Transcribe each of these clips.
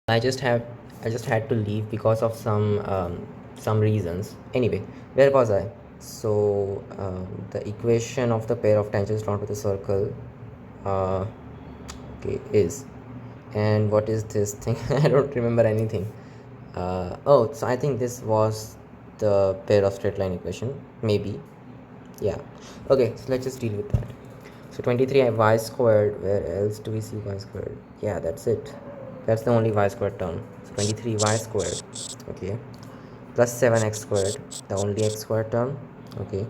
I just have I just had to leave because of some reasons. Anyway, where was I? So the equation of the pair of tangents drawn with a circle, uh, okay, is, and what is this thing? I don't remember anything. Oh, so I think this was the pair of straight line equation, maybe. Yeah. Okay, so let's just deal with that. So 23 y squared, where else do we see y squared? Yeah, that's it. That's the only y squared term. So 23 y squared, okay, plus 7x squared, the only x squared term, okay.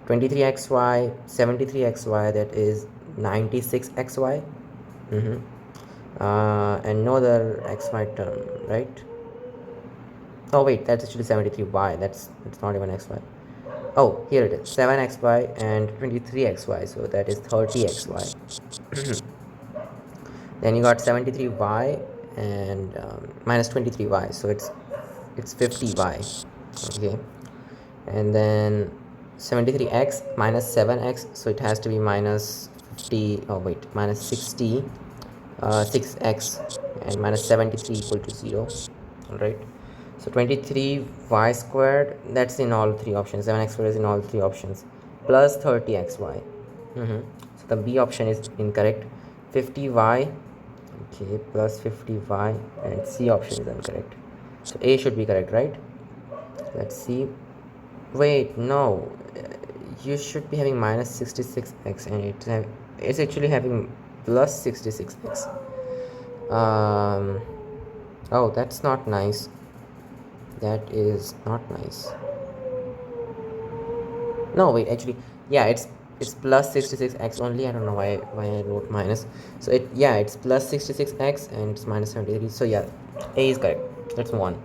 23xy, 73xy, that is 96xy. Mm-hmm. And no other xy term, right? Oh wait, that's actually 73y. That's not even xy. Oh, here it is, 7xy and 23xy, so that is 30xy. Then you got 73y and minus 23y, so it's 50y, okay. And then 73x minus 7x, so it has to be minus 50, oh wait, minus 60, 6x, and minus 73 equal to 0. All right, so 23y squared, that's in all three options. 7x squared is in all three options, plus 30xy. So the B option is incorrect. 50y, okay, plus 50y, and C option is incorrect. So A should be correct, right? Let's see. Wait, no, you should be having minus 66x, and it's actually having plus 66x. Oh, that's not nice. That is not nice. No, wait, actually, yeah, it's plus 66x only. I don't know why I wrote minus. So it's plus 66x and it's minus 73. So yeah, A is correct. That's one.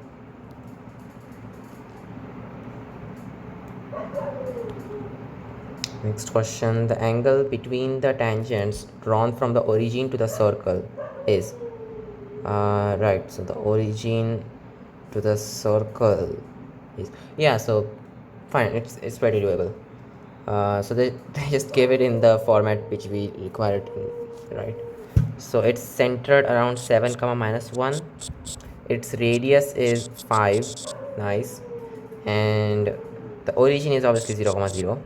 Next question. The angle between the tangents drawn from the origin to the circle is, right, so the origin to the circle is, yeah, so fine, it's pretty doable. So they just gave it in the format which we required, right? So it's centered around 7 comma minus 1. Its radius is 5. Nice. And the origin is obviously 0 comma 0.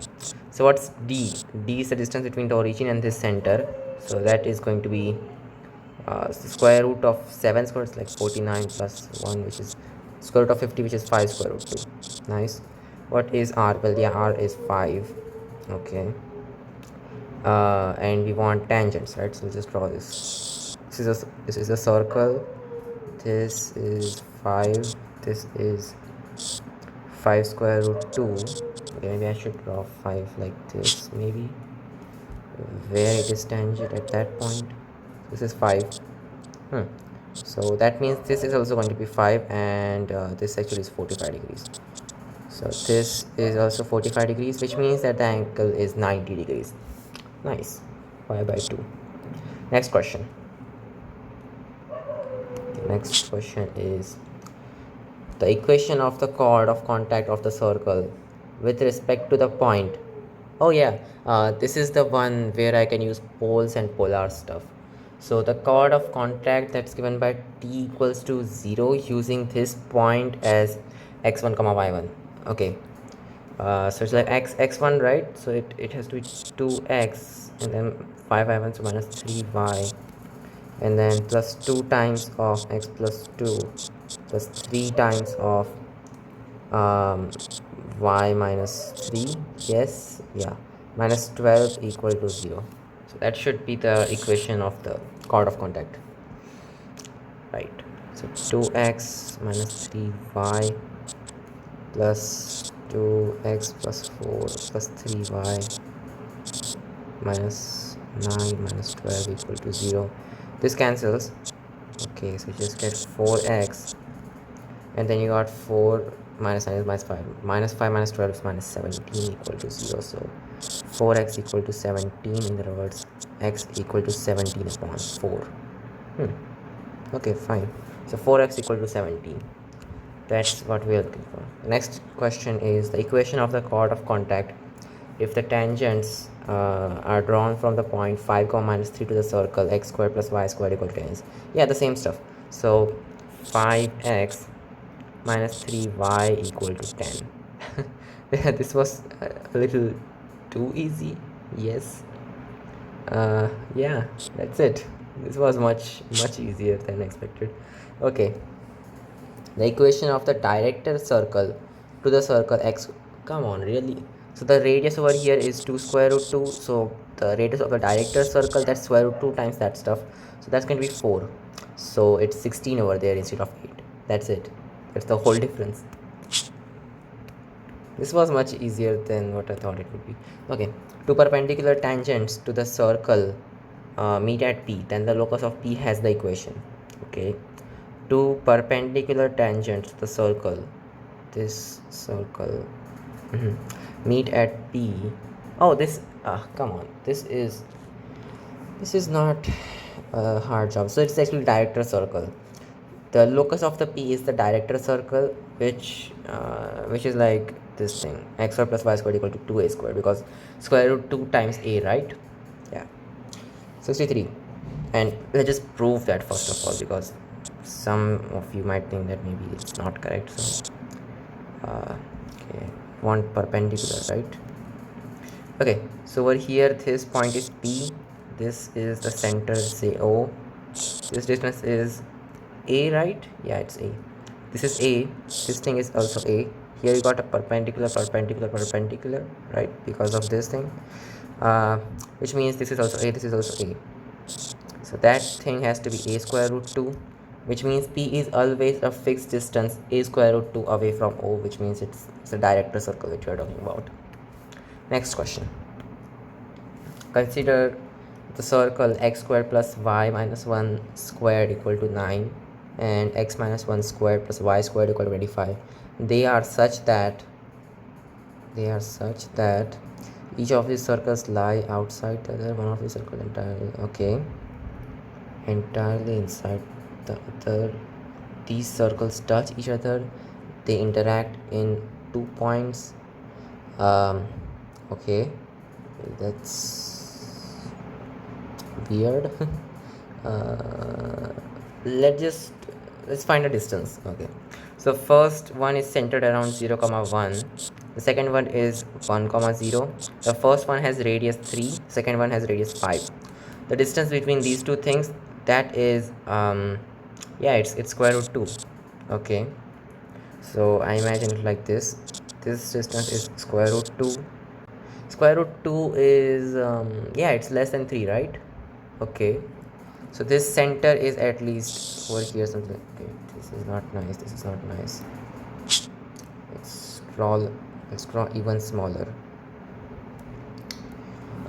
So what's d? D is the distance between the origin and this center, so that is going to be the square root of 7 squared is like 49 plus 1, which is square root of 50, which is 5 square root 2. Nice. What is r? Well, yeah, r is 5. Okay. And we want tangents, right? So we'll just draw this. This is a circle. This is 5. This is 5 square root 2. Okay, maybe I should draw 5 like this, maybe, where it is tangent at that point. This is 5. So that means this is also going to be 5, and this actually is 45 degrees. So this is also 45 degrees, which means that the angle is 90 degrees. Nice. Pi by 2. Next question. The next question is the equation of the chord of contact of the circle with respect to the point. Oh yeah, this is the one where I can use poles and polar stuff. So the chord of contact that's given by t equals to 0 using this point as x1 comma y1. Okay, so it's like x1, right? So it has to be 2x and then 5y1, so minus 3y, and then plus 2 times of x plus 2 plus 3 times of y minus 3. Yes, yeah, minus 12 equal to 0. So that should be the equation of the chord of contact, right? So 2x minus 3y plus 2x plus 4 plus 3y minus 9 minus 12 equal to 0. This cancels. Okay, so you just get 4x, and then you got 4 minus 9 is minus 5. Minus 5 minus 12 is minus 17 equal to 0. So 4x equal to 17, in other words, x equal to 17 upon 4. Okay, fine. So 4x equal to 17. That's what we are looking for. The next question is the equation of the chord of contact if the tangents are drawn from the point 5 comma minus 3 to the circle x squared plus y squared equal to 10. Yeah, the same stuff. So 5x minus 3y equal to 10. Yeah, this was a little too easy. Yes. Yeah, that's it. This was much easier than expected. Okay, the equation of the director circle to the circle x. Come on, really? So the radius over here is 2 square root 2. So the radius of the director circle, that's square root 2 times that stuff. So that's going to be 4. So it's 16 over there instead of 8. That's it. That's the whole difference. This was much easier than what I thought it would be. Okay, two perpendicular tangents to the circle meet at P, then the locus of P has the equation. Okay, two perpendicular tangents to the circle, this circle, meet at P. Oh, this, come on, this is not a hard job. So it's actually director circle. The locus of the P is the director circle, which is like this thing, x squared plus y squared equal to 2a squared, because square root 2 times a, right? Yeah. 63. And let's just prove that first of all, because some of you might think that maybe it's not correct. So okay, one perpendicular, right? Okay, so over here this point is P, this is the center, say O, this distance is a, right? Yeah, it's a. This is a, this thing is also a. Here you got a perpendicular, perpendicular, perpendicular, right? Because of this thing, which means this is also a, this is also a. So that thing has to be a square root 2, which means P is always a fixed distance a square root 2 away from O, which means it's a director circle which we are talking about. Next question. Consider the circle x squared plus y minus 1 squared equal to 9 and x minus 1 squared plus y squared equal to 25. They are such that each of these circles lie outside the other. One of the circle entirely, okay, entirely inside the other. These circles touch each other, they interact in 2 points. Okay, that's weird. Let's find a distance. Okay, so first one is centered around 0 comma 1, the second one is 1 comma 0, the first one has radius 3, second one has radius 5. The distance between these two things, that is yeah, it's square root 2. Okay, so I imagine it like this distance is square root 2. Square root 2 is yeah, it's less than 3, right? Okay, so this center is at least over here something. Okay, this is not nice, this is not nice. Let's draw even smaller.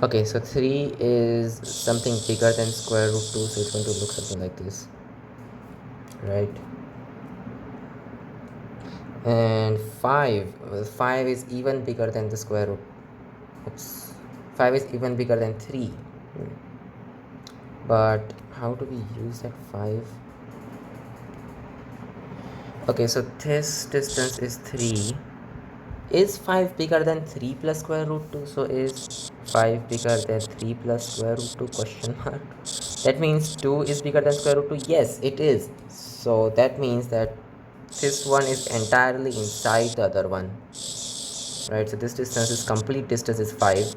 Okay, so 3 is something bigger than square root 2, so it's going to look something like this, right? And 5 is even bigger than the square root. Oops, 5 is even bigger than 3. But how do we use that 5? Okay, so this distance is 3. Is 5 bigger than 3 plus square root 2? So is 5 bigger than 3 plus square root 2, question mark? That means 2 is bigger than square root 2. Yes, it is. So that means that this one is entirely inside the other one, right? So this distance is complete distance is 5,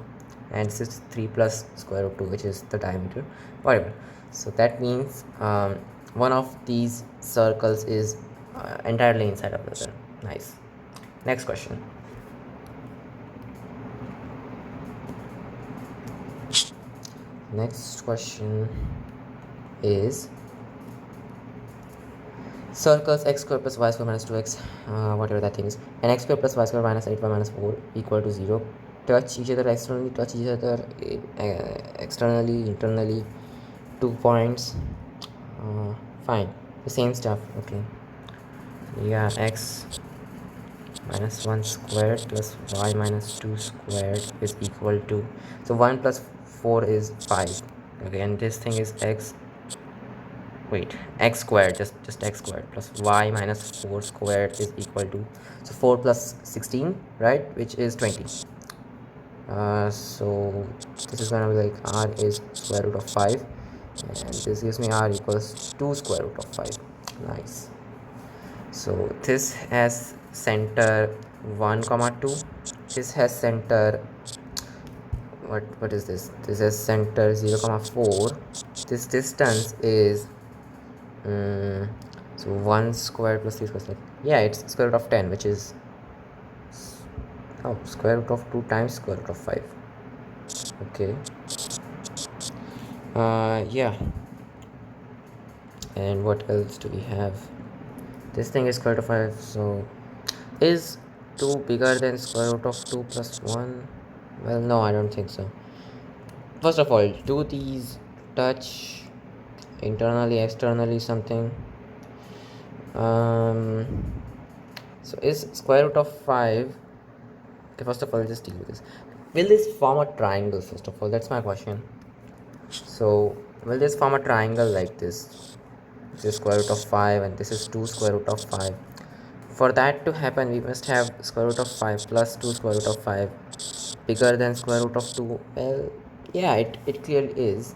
and this is 3 plus square root 2, which is the diameter, whatever. So that means one of these circles is entirely inside of the other. Nice. Next question. Next question is circles x squared plus y squared minus 2x, whatever that thing is, and x squared plus y squared minus 8y minus 4 equal to 0. Touch each other externally, externally, internally, 2 points. Fine, the same stuff. Okay, yeah, x minus 1 squared plus y minus 2 squared is equal to, so 1 plus 4 is 5. Okay, and this thing is x squared, just x squared plus y minus 4 squared is equal to, so 4 plus 16, right, which is 20. So this is gonna be like r is square root of 5, and this gives me r equals 2 square root of 5. Nice. So this has center 1 comma 2. This has center, what is this? This has center 0 comma 4. This distance is mm, so 1 square plus 3 square, yeah, it's square root of 10, which is square root of 2 times square root of 5. Okay. Yeah. And what else do we have? This thing is square root of 5. So is 2 bigger than square root of 2 plus 1? Well, no, I don't think so. First of all, do these touch internally, externally, something? um so is square root of 5, okay, first of all, just deal with this. Will this form a triangle? First of all, that's my question. So will this form a triangle like this? This is square root of 5 and this is 2 square root of 5. For that to happen, we must have square root of 5 plus 2 square root of 5 bigger than square root of 2. Well, yeah, it clearly is.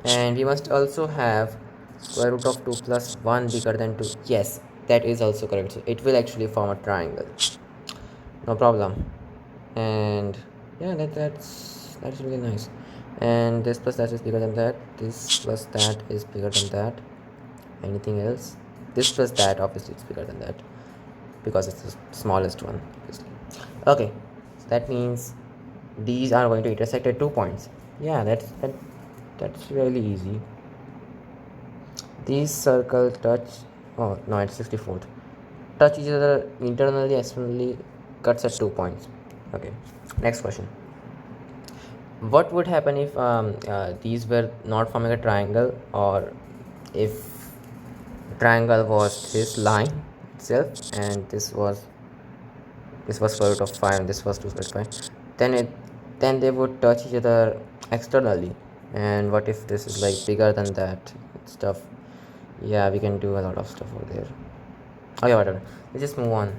And we must also have square root of 2 plus 1 bigger than 2. Yes, that is also correct. So it will actually form a triangle. No problem. And yeah, that's really nice. And this plus that is bigger than that. This plus that is bigger than that. Anything else? This plus that, obviously it's bigger than that because it's the smallest one, obviously. Okay, so that means these are going to intersect at 2 points. Yeah, that's really easy. These circles touch, oh no, it's 64th, touch each other internally, externally, cuts at 2 points. Okay, next question. What would happen if these were not forming a triangle, or if triangle was this line itself and this was square root of 5 and this was 2 square root of 5, then they would touch each other externally. And what if this is like bigger than that stuff? Yeah, we can do a lot of stuff over there. Oh yeah, whatever, let's just move on.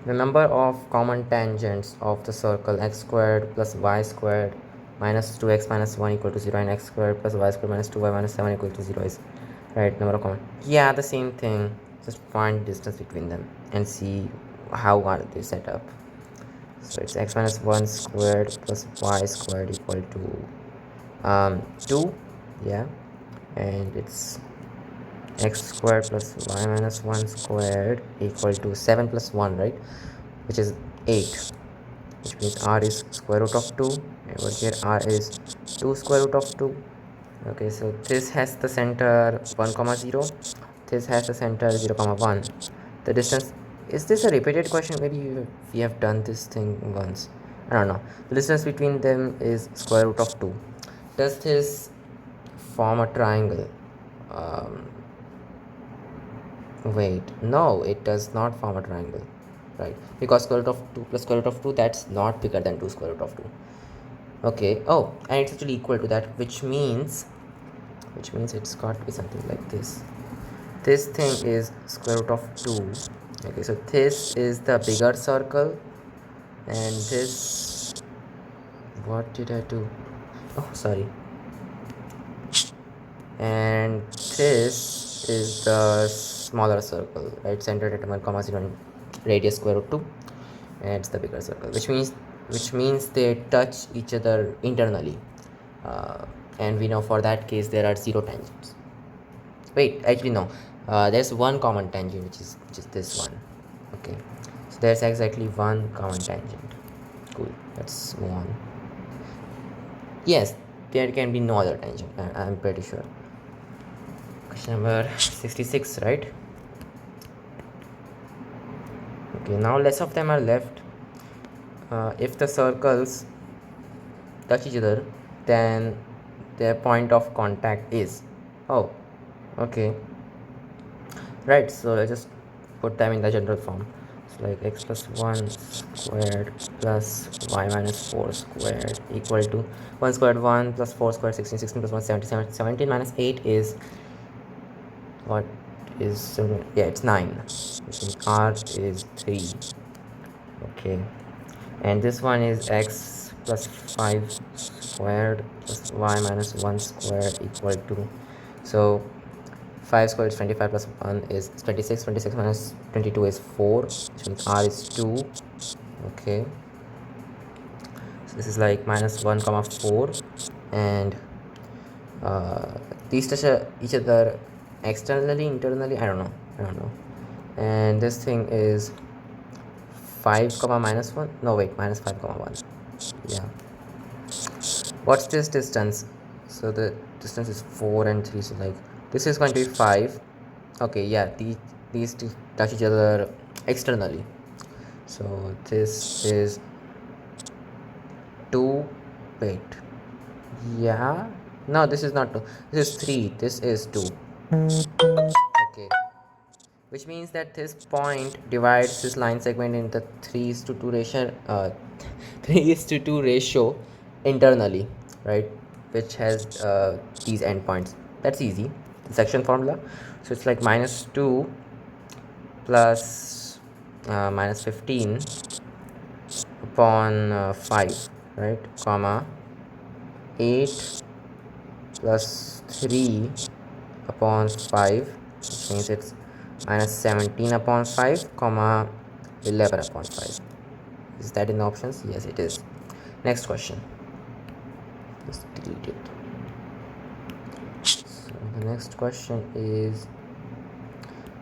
The number of common tangents of the circle x squared plus y squared minus 2x minus 1 equal to 0 and x squared plus y squared minus 2y minus 7 equal to 0 is right number of common. Yeah, the same thing. Just find distance between them and see how are they set up. So it's x minus 1 squared plus y squared equal to 2. Yeah, and it's x squared plus y minus 1 squared equal to 7 plus 1, right, which is 8, which means r is square root of 2. Over here r is 2 square root of 2. Okay, so this has the center 1 comma 0, this has the center 0 comma 1. The distance, is this a repeated question? Maybe we have done this thing once, I don't know. The distance between them is square root of 2. Does this form a triangle? Wait, no, it does not form a triangle, right? Because square root of 2 plus square root of 2, that's not bigger than 2 square root of 2. Okay, oh, and it's actually equal to that, which means it's got to be something like this. This thing is square root of 2. Okay, so this is the bigger circle, and this, what did I do? Oh, sorry. And this is the smaller circle, right, centered at 1 comma 0 and radius square root 2, and it's the bigger circle, which means they touch each other internally, and we know for that case there are 0 tangents. Wait, actually no, there's one common tangent, which is this one. Okay, so there's exactly one common tangent. Cool, let's move on. Yes, there can be no other tangent, I'm pretty sure. Question number 66, right? Okay, now less of them are left. If the circles touch each other, then their point of contact is, oh, okay, right, so let's just put them in the general form. So like x plus 1 squared plus y minus 4 squared equal to 1 squared 1 plus 4 squared 16, 16 plus 1 17, 17 minus 8 is, what is, yeah, it's 9, which means r is 3. Okay, and this one is x plus 5 squared plus y minus 1 squared equal to, so 5 squared is 25 plus 1 is 26. 26 minus 22 is 4, which means r is 2. Okay, so this is like minus 1 comma 4, and these touch each other externally, internally, I don't know. And this thing is 5 comma minus 1, no wait, minus 5 comma 1. Yeah, what's this distance? So the distance is 4 and 3, so like this is going to be 5. Okay, yeah, these two touch each other externally, so this is 2. Wait, yeah, no, this is not 2, this is 3, this is 2. Okay, which means that this point divides this line segment in the 3:2 ratio, 3:2 ratio internally, right, which has these endpoints. That's easy, the section formula. So it's like minus 2 plus minus 15 upon 5, right, comma 8 plus 3 upon 5, which means it's minus 17 upon 5, comma 11 upon 5. Is that in the options? Yes, it is. Next question. Just delete it. So the next question is,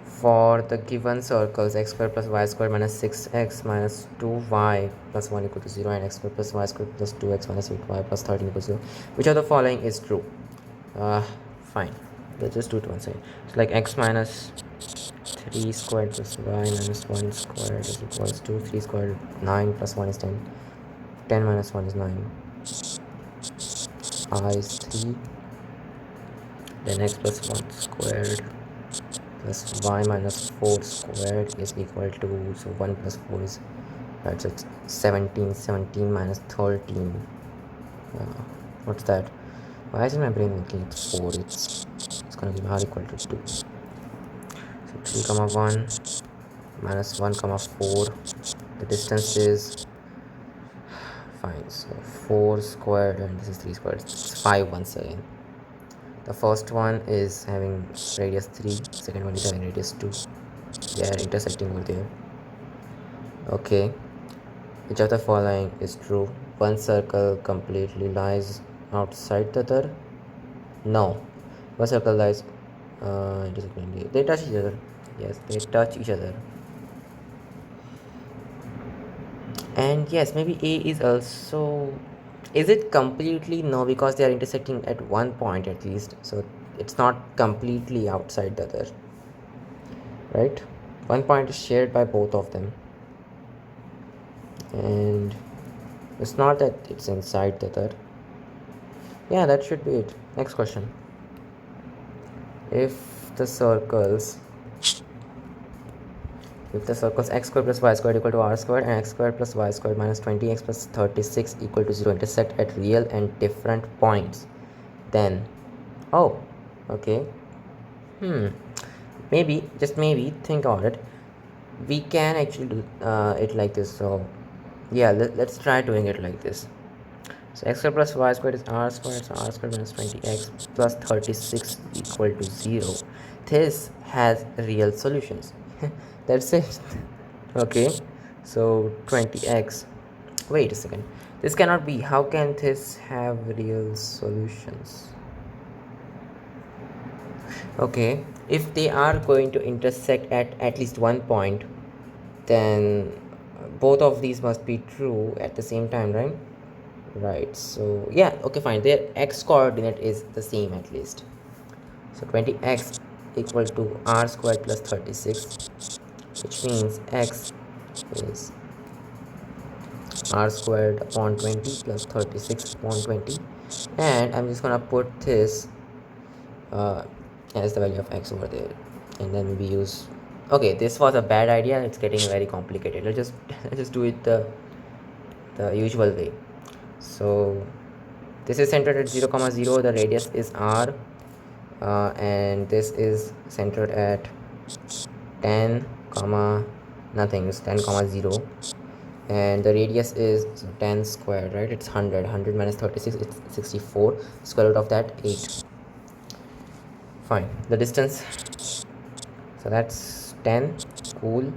for the given circles x square plus y square minus 6x minus 2y plus 1 equal to 0, and x square plus y square plus 2x minus 8y plus 13 equal to 0, which of the following is true? Fine, let's just do it one side. So like x minus 3 squared plus y minus 1 squared is equals to 3 squared 9 plus 1 is 10. 10 minus 1 is 9. I is 3. Then x plus 1 squared plus y minus 4 squared is equal to, so 1 plus 4 is, right, so it's 17. 17 minus 13. What's that? Why is my brain making it 4? It's gonna give r equal to 2. So 3 comma 1 minus 1 comma 4. The distance is, fine, so 4 squared and this is 3 squared. It's 5 once again. The first one is having radius 3, second one is having radius 2. They are intersecting over there. Okay, which of the following is true? One circle completely lies outside the other? No, one circle lies intersecting. They touch each other. Yes, they touch each other. And yes, maybe A is also, is it completely? No, because they are intersecting at one point at least, so it's not completely outside the other, right? One point is shared by both of them, and it's not that it's inside the other. Yeah, that should be it. Next question. If the circles x squared plus y squared equal to r squared and x squared plus y squared minus 20x plus 36 equal to 0 intersect at real and different points, then, oh, okay, maybe, just maybe, think about it, we can actually do it like this. So yeah, let's try doing it like this. So x squared plus y squared is r squared, so r squared minus 20x plus 36 equal to 0. This has real solutions. That's it. Okay, so 20x, wait a second, this cannot be. How can this have real solutions? Okay, if they are going to intersect at least one point, then both of these must be true at the same time, right? Right, so yeah, okay, fine, their x coordinate is the same at least. So 20x equal to r squared plus 36, which means x is r squared upon 20 plus 36 upon 20, and I'm just gonna put this as the value of x over there, and then we use, okay, this was a bad idea, it's getting very complicated. Let's just do it the usual way. So this is centered at 0 comma 0, the radius is r, and this is centered at 10 comma nothing, it's 10 comma 0, and the radius is 10 squared, right, it's 100 minus 36, it's 64, square root of that 8. Fine, the distance, so that's 10. Cool.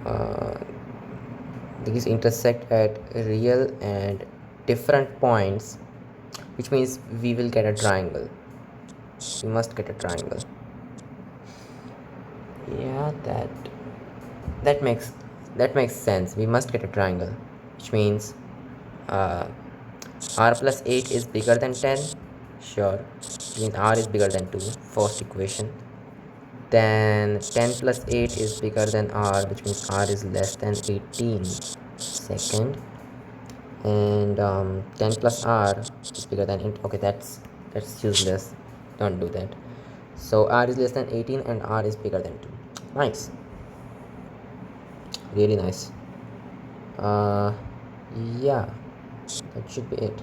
uh, these intersect at real and different points, which means we will get a triangle. We must get a triangle. Yeah, that makes that makes sense. We must get a triangle, which means uh, r plus 8 is bigger than 10. Sure, which means r is bigger than 2, first equation. Then 10 plus 8 is bigger than r, which means r is less than 18, second. And 10 plus r is bigger than okay, that's useless, don't do that. So r is less than 18 and r is bigger than 2. Nice, really nice. uh yeah, that should be it.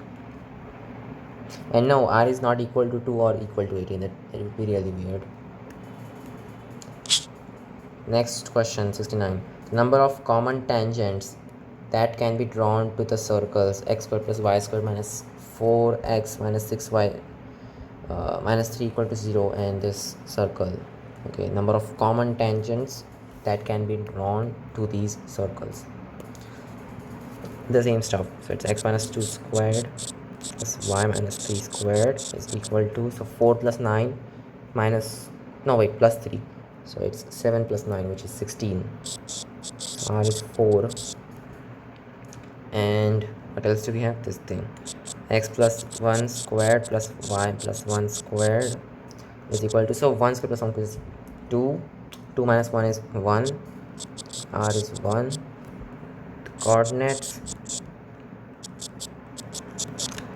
And no, r is not equal to 2 or equal to 18. That would be really weird. Next question, 69. The number of common tangents that can be drawn to the circles x squared plus y squared minus 4x minus 6y minus 3 equal to 0 and this circle. Okay, number of common tangents that can be drawn to these circles. The same stuff. So it's x minus 2 squared plus y minus 3 squared is equal to, so 4 plus 9 minus, no wait, plus 3. So it's 7 plus 9, which is 16. So r is 4. And what else do we have? This thing, x plus 1 squared plus y plus 1 squared is equal to, so 1 squared plus 1 is 2. 2 minus 1 is 1. r is 1. The coordinates,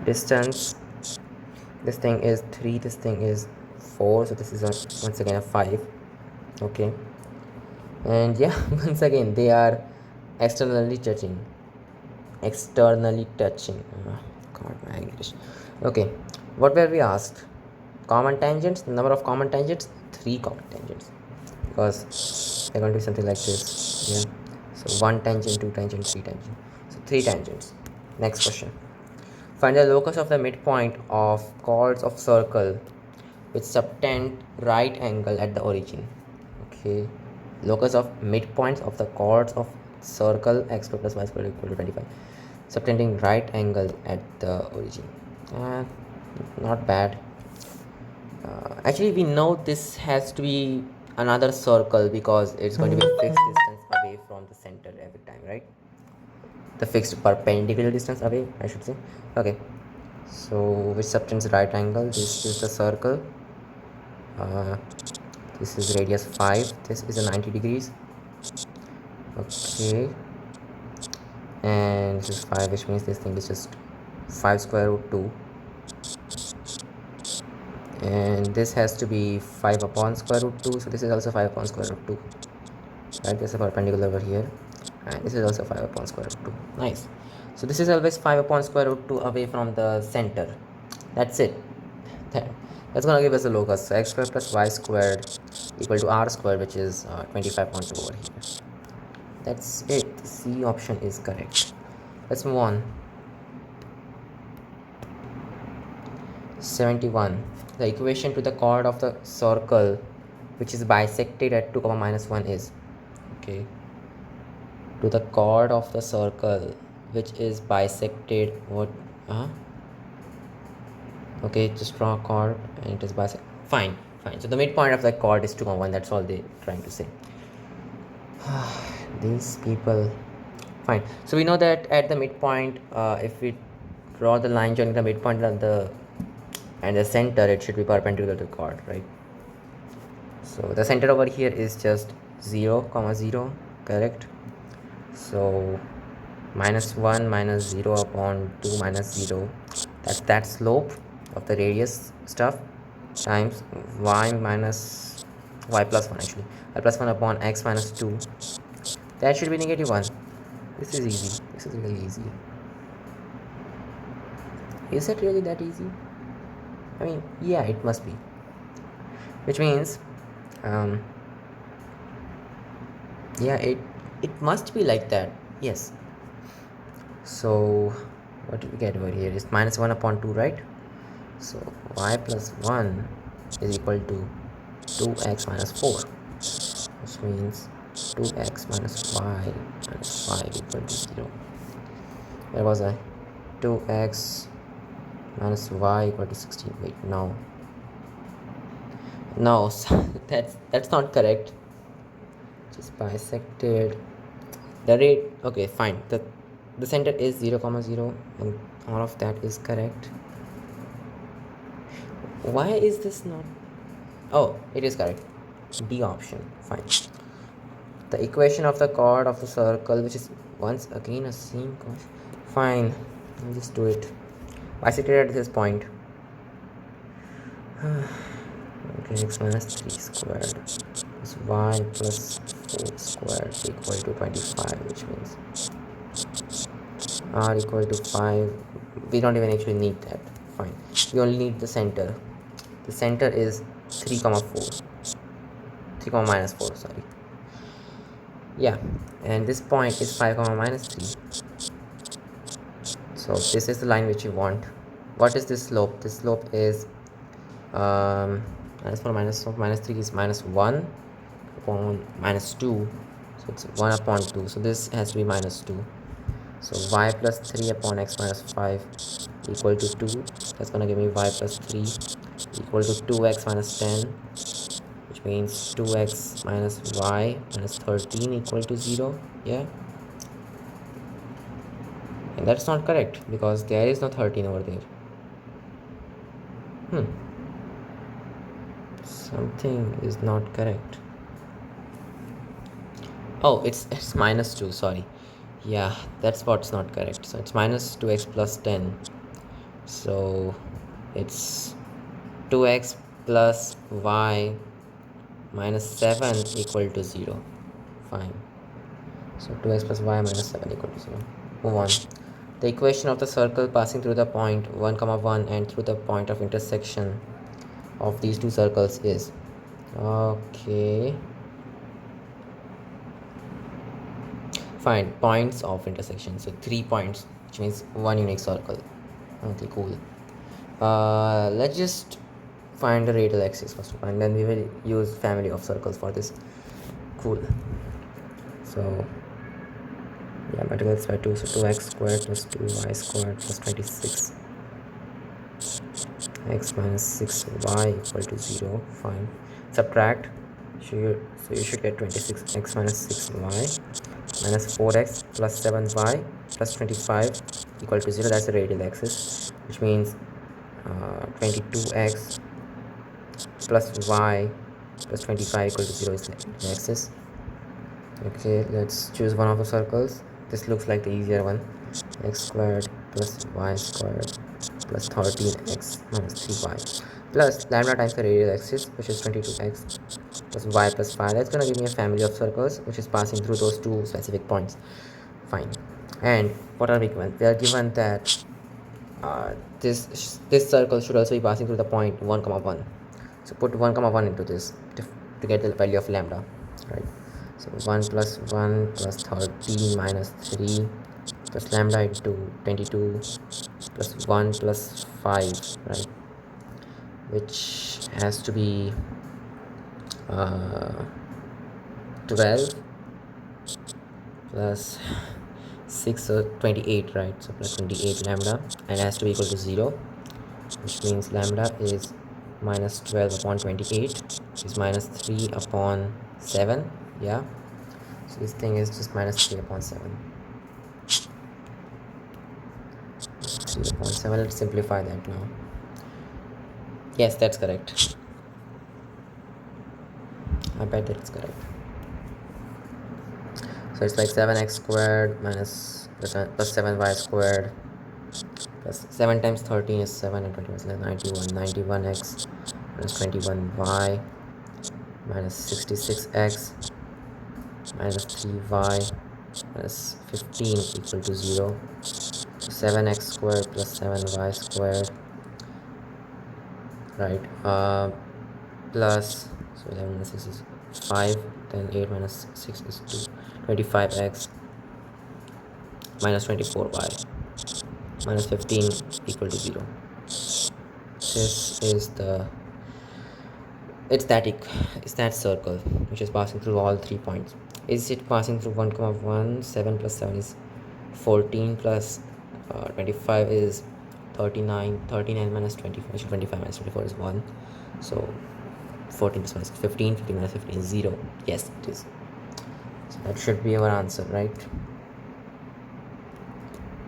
distance, this thing is 3, this thing is 4, so this is once again a 5. Okay, and yeah, once again they are externally touching. God, my English. Okay, what were we asked? Common tangents, number of common tangents, 3 common tangents, because they're going to be something like this. Yeah, so 1 tangent, 2 tangent, 3 tangent, so 3 tangents. Next question, find the locus of the midpoint of chords of circle with subtend right angle at the origin. Okay, locus of midpoints of the chords of circle x squared plus y squared equal to 25, subtending right angle at the origin. Not bad. Actually, we know this has to be another circle because it's going to be a fixed distance away from the center every time, right? The fixed perpendicular distance away, I should say. Okay, so which subtends right angle? This is the circle. This is radius 5. This is a 90 degrees. Okay, and this is 5, which means this thing is just 5 square root 2. And this has to be 5 upon square root 2, so this is also 5 upon square root 2, right? There's a perpendicular over here, and this is also 5 upon square root 2. Nice. So this is always 5 upon square root 2 away from the center. That's it. That's gonna give us a locus. So x squared plus y squared equal to r squared, which is 25.2 over here. That's it. The C option is correct. Let's move on. 71. The equation to the chord of the circle which is bisected at 2, minus 1 is, okay, to the chord of the circle which is bisected, what, okay, just draw a chord and it is bisected. Fine, so the midpoint of the chord is 2, 1. That's all they're trying to say. These people. Fine, so we know that at the midpoint, if we draw the line joining the midpoint of the center, it should be perpendicular to the chord, right? So the center over here is just 0, 0, correct? So minus 1 minus 0 upon 2 minus 0, that's that slope of the radius stuff, times y minus y plus 1, actually y plus 1 upon x minus 2, that should be negative 1. This is easy. This is really easy. Is it really that easy? I mean, yeah, it must be. Which means, yeah, it must be like that. Yes. So what do we get over here? Is minus 1 upon 2, right? So y plus 1 is equal to 2x minus 4, which means 2x minus y minus 5 equal to 0. Where was I? 2x minus y equal to 16. Wait, no. No, that's not correct. Just bisected the rate. Okay, fine. The center is 0 comma 0, and all of that is correct. Why is this not? Oh, it is correct. D option. Fine. The equation of the chord of the circle, which is once again a same chord. Fine, I'll just do it. Bisected at this point. Okay, x minus 3 squared plus y plus 4 squared equal to 25, which means r equal to 5. We don't even actually need that. Fine, we only need the center. The center is 3 comma 4, 3 comma minus 4, sorry. Yeah, and this point is 5 comma minus 3. So this is the line which you want. What is this slope? This slope is minus 4 minus 4 minus 3 is minus 1 upon minus 2, so it's 1 upon 2, so this has to be minus 2. So y plus 3 upon x minus 5 equal to 2. That's gonna give me y plus 3 equal to 2x minus 10, which means 2x minus y minus 13 equal to 0. Yeah, and that's not correct because there is no 13 over there. Something is not correct. Oh, it's minus 2, sorry. Yeah, that's what's not correct. So it's minus 2x plus 10. So it's 2x plus y minus 7 equal to 0. Fine. So 2x plus y minus 7 equal to 0. Move on. The equation of the circle passing through the point 1 comma 1 and through the point of intersection of these two circles is, okay, find points of intersection. So 3 points, which means one unique circle. Okay, cool. Let's just find the radial axis first of all, and then we will use family of circles for this. Cool. So yeah, multiplies by 2, so 2x squared plus 2y squared plus 26 x minus 6y equal to 0. Fine. Subtract. So you should get 26x minus 6y minus 4x plus 7y plus 25 equal to 0. That's the radial axis, which means 22x plus y plus 25 equal to 0 is the axis. Okay, let's choose one of the circles. This looks like the easier one. X squared plus y squared plus 13x minus 3y plus lambda times the radial axis, which is 22x plus y plus 5. That's gonna give me a family of circles which is passing through those two specific points. Fine. And what are we given? We are given that this circle should also be passing through the point 1 comma 1. So put 1 comma 1 into this to get the value of lambda, right? So 1 plus 1 plus 13 minus 3 plus lambda into 22 plus 1 plus 5, right? Which has to be 12 plus 6, so 28, right? So plus 28 lambda, and it has to be equal to 0, which means lambda is minus 12 upon 28, which is minus 3 upon 7. Yeah, so this thing is just minus 3 upon 7. 3 upon 7. Let's simplify that now. Yes, that's correct. I bet that's correct. So it's like 7x squared minus plus 7y squared plus 7 times 13 is 7 and 21 is 91. 91x minus 21y minus 66x minus 3y minus 15 equal to 0. So 7x squared plus 7y squared, right? Plus, so 11 minus 6 is 5, then 8 minus 6 is 2, 25x minus 24y minus 15 equal to 0. this is the it's that circle which is passing through all 3 points. Is it passing through 1 comma 1? 7 plus 7 is 14 plus 25 is 39. 39 minus 25, 25 minus 24 is 1. So 14 plus 1 is 15. 15 minus 15 is 0. Yes, it is. So that should be our answer, right?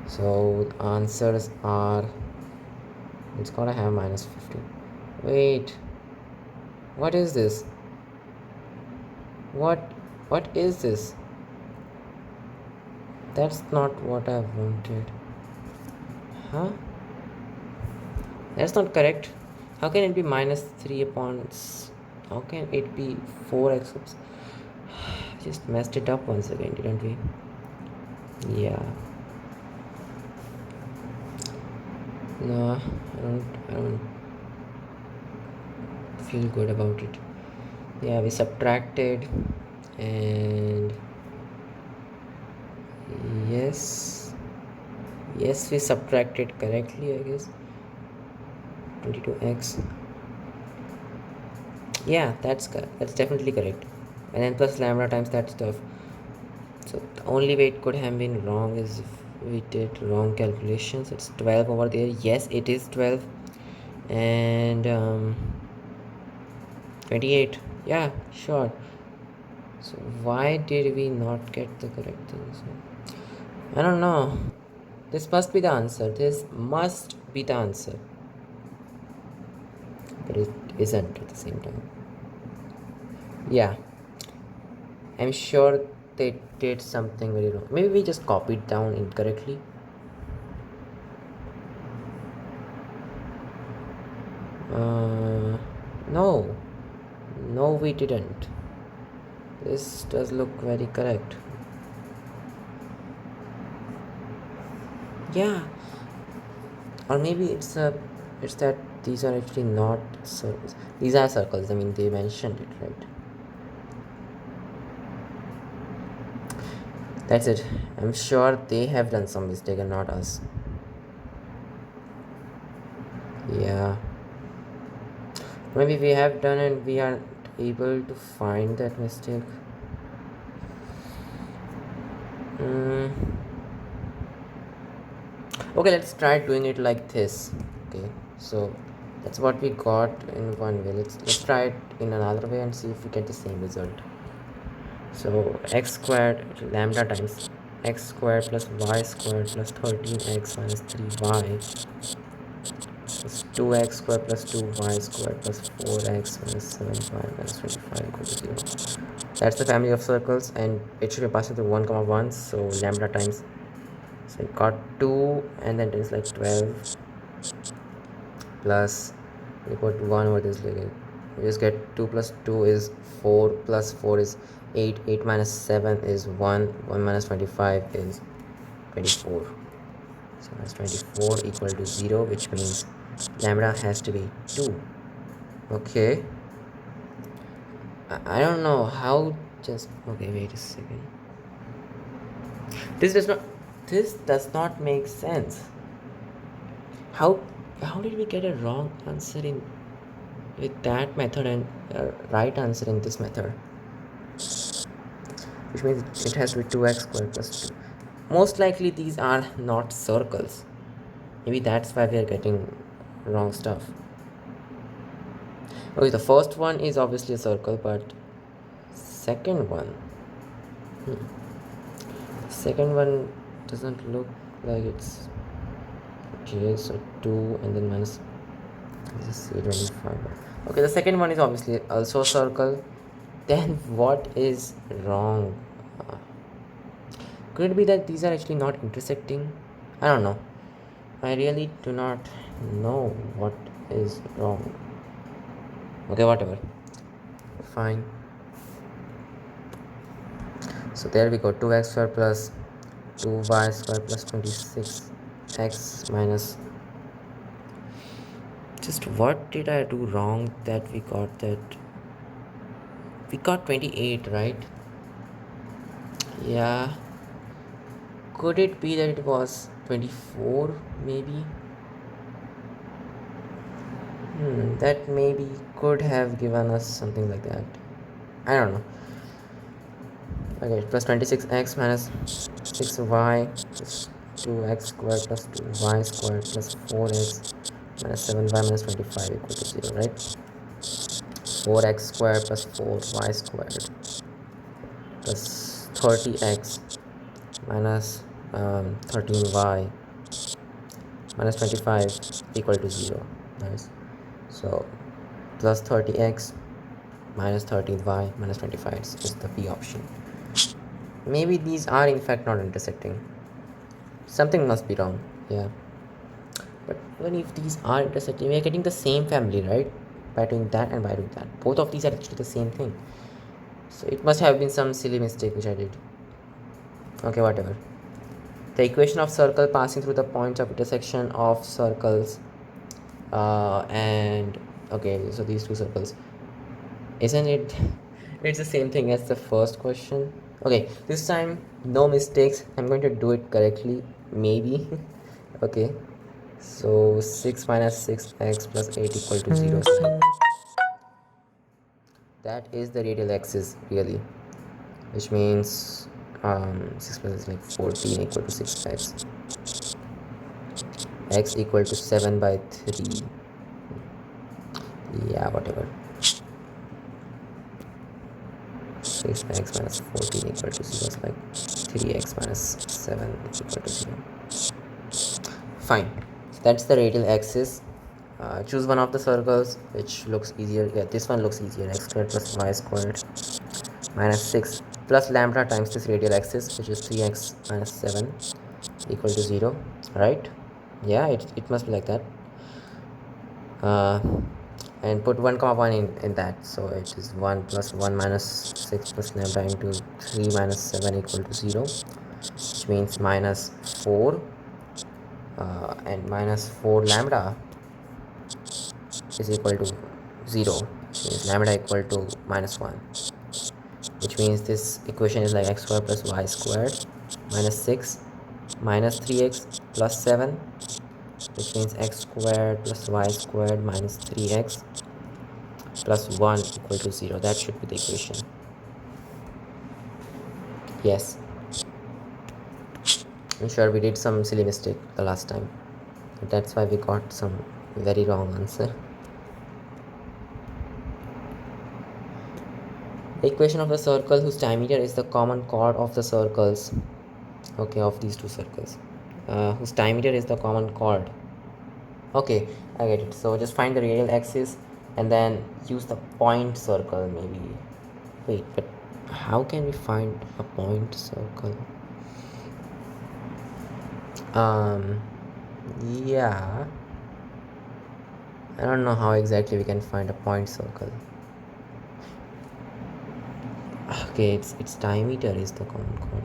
So the answers are, it's gotta have minus 15. Wait, what is this? What is this? That's not what I wanted. Huh? That's not correct. How can it be minus 3 upon... How can it be 4x? Just messed it up once again, didn't we? Yeah. No, I don't feel good about it. Yeah, we subtracted, and yes, we subtracted correctly, I guess. 22x. Yeah, that's definitely correct. And then plus lambda times that stuff. So the only way it could have been wrong is if we did wrong calculations. It's 12 over there. Yes, it is 12. And 28. Yeah, sure. So why did we not get the correct things? I don't know. This must be the answer. This must be the answer. But it isn't at the same time. Yeah. I'm sure they did something very wrong. Maybe we just copied down incorrectly. No. No, we didn't. This does look very correct. Yeah. Or maybe it's that these are actually not circles. These are circles. I mean, they mentioned it, right? That's it. I'm sure they have done some mistake and not us. Yeah. Maybe we have done and we aren't able to find that mistake. Okay, let's try doing it like this. Okay, so that's what we got in one way. Let's try it in another way and see if we get the same result. So x squared lambda times x squared plus y squared plus 13x minus 3y plus 2x squared plus 2y squared plus 4x minus 7y minus 25 equal to 0. That's the family of circles, and it should be passing through 1 comma 1. So lambda times, so it got 2, and then it's like 12 plus, we put 1 over this, like we just get 2 plus 2 is 4 plus 4 is 8. 8 minus 7 is 1. 1 minus 25 is 24. So minus 24 equal to 0, which means lambda has to be 2. Okay, I don't know how. Just okay, wait a second. This does not make sense. How did we get a wrong answer in with that method and a right answer in this method? Which means it has to be 2x squared plus 2. Most likely these are not circles. Maybe that's why we are getting wrong stuff. Okay, the first one is obviously a circle, but second one, second one doesn't look like it's okay. So 2 and then minus, just say 25. Okay, the second one is obviously also a circle. Then what is wrong? Could it be that these are actually not intersecting? I don't know. I really do not know what is wrong. Okay, whatever. Fine. So there we go. 2x squared plus 2y squared plus 26x minus. Just what did I do wrong that we got that? We got 28, right? Yeah. Could it be that it was 24 maybe? That maybe could have given us something like that. I don't know. Okay, plus 26x minus 6y plus 2x squared plus 2y squared plus 4x minus 7y minus 25 equal to 0, right? 4x squared plus 4y squared plus 30x minus 13y minus 25 equal to 0. Nice. So plus 30x minus 13y minus 25 is the B option. Maybe these are in fact not intersecting. Something must be wrong. Yeah. But even if these are intersecting, we are getting the same family, right? By doing that and by doing that. Both of these are actually the same thing. So it must have been some silly mistake which I did. Okay, whatever. The equation of circle passing through the points of intersection of circles and okay, so these two circles, isn't it? It's the same thing as the first question. Okay, this time no mistakes. I'm going to do it correctly, maybe. Okay, so 6 minus 6x plus 8 equal to 0. That is the radial axis, really, which means 6 plus is like 14 equal to 6x, x equal to 7 by 3. Yeah, whatever. 6x minus 14 equal to 0 is like 3x minus 7 equal to 0. Fine. So that's the radial axis. Choose one of the circles which looks easier. Yeah, this one looks easier. X squared plus y squared minus 6 plus lambda times this radial axis, which is 3x minus 7 equal to 0. Right? Yeah, it must be like that. And put 1 comma 1 in that, so it is 1 plus 1 minus 6 plus lambda into 3 minus 7 equal to 0, which means minus 4 and minus 4 lambda is equal to 0, which means lambda equal to minus 1, which means this equation is like x squared plus y squared minus 6 minus 3x plus 7, which means x squared plus y squared minus 3x plus 1 equal to 0. That should be the equation. Yes. I'm sure we did some silly mistake the last time. That's why we got some very wrong answer. The equation of a circle whose diameter is the common chord of the circles. Okay, of these two circles. Whose diameter is the common chord. Okay, I get it. So just find the radial axis and then use the point circle maybe. Wait, but how can we find a point circle? Yeah, I don't know how exactly we can find a point circle. Okay, its diameter is the common chord.